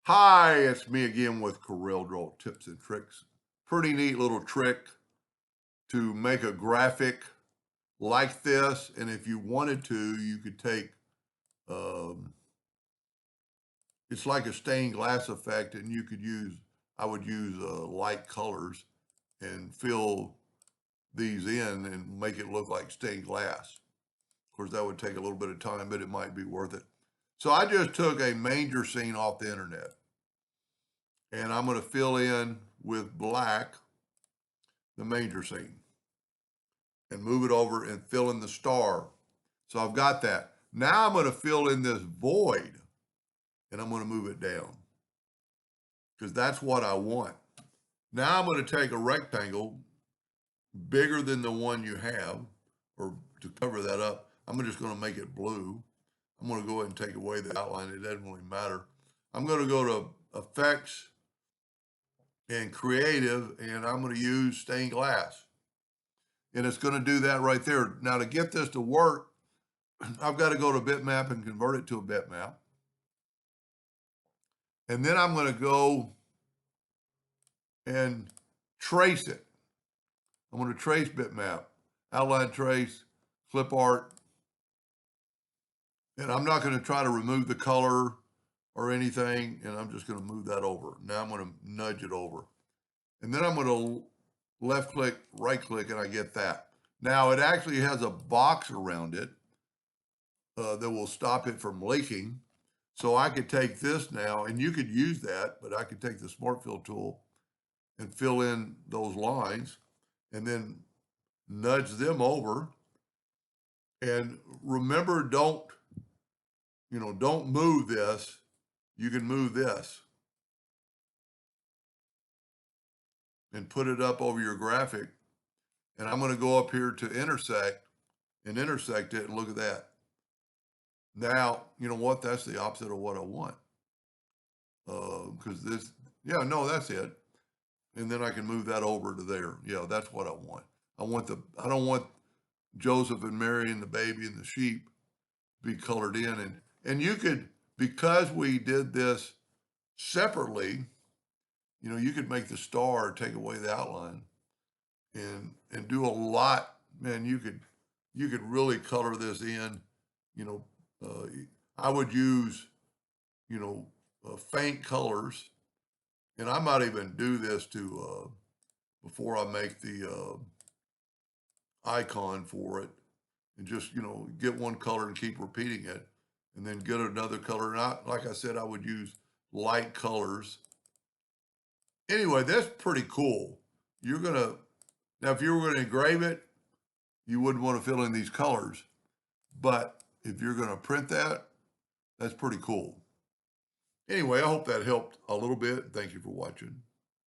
Hi, it's me again with Corel Draw Tips and Tricks. Pretty neat little trick to make a graphic like this. And if you wanted to, you could take, um, it's like a stained glass effect, and I would use light colors and fill these in and make it look like stained glass. Of course, that would take a little bit of time, but it might be worth it. So I just took a manger scene off the internet, and I'm going to fill in with black the manger scene and move it over and fill in the star. So I've got that. Now I'm going to fill in this void and I'm going to move it down because that's what I want. Now I'm going to take a rectangle bigger than the one you have, or to cover that up, I'm just going to make it blue. I'm going to go ahead and take away the outline. It doesn't really matter. I'm going to go to Effects and Creative, and I'm going to use Stained Glass. And it's going to do that right there. Now, to get this to work, I've got to go to bitmap and convert it to a bitmap. And then I'm going to go and trace it. I'm going to trace bitmap, outline trace, clip art. And I'm not going to try to remove the color or anything. And I'm just going to move that over. Now I'm going to nudge it over. And then I'm going to left click, right click, and I get that. Now it actually has a box around it that will stop it from leaking. So I could take this now, and you could use that, but I could take the Smart Fill tool and fill in those lines and then nudge them over. And remember, don't move this. You can move this and put it up over your graphic. And I'm going to go up here to intersect and intersect it, and look at that. Now, you know what? That's the opposite of what I want. Because no, that's it. And then I can move that over to there. Yeah, that's what I want. I don't want Joseph and Mary and the baby and the sheep be colored in. And you could, because we did this separately, you could make the star, take away the outline and do a lot. Man, you could really color this in. You know, I would use, faint colors, and I might even do this to, before I make the icon for it, and just, get one color and keep repeating it, and then get another color. And like I said, I would use light colors. Anyway, that's pretty cool. Now if you were gonna engrave it, you wouldn't want to fill in these colors. But if you're gonna print that, that's pretty cool. Anyway, I hope that helped a little bit. Thank you for watching.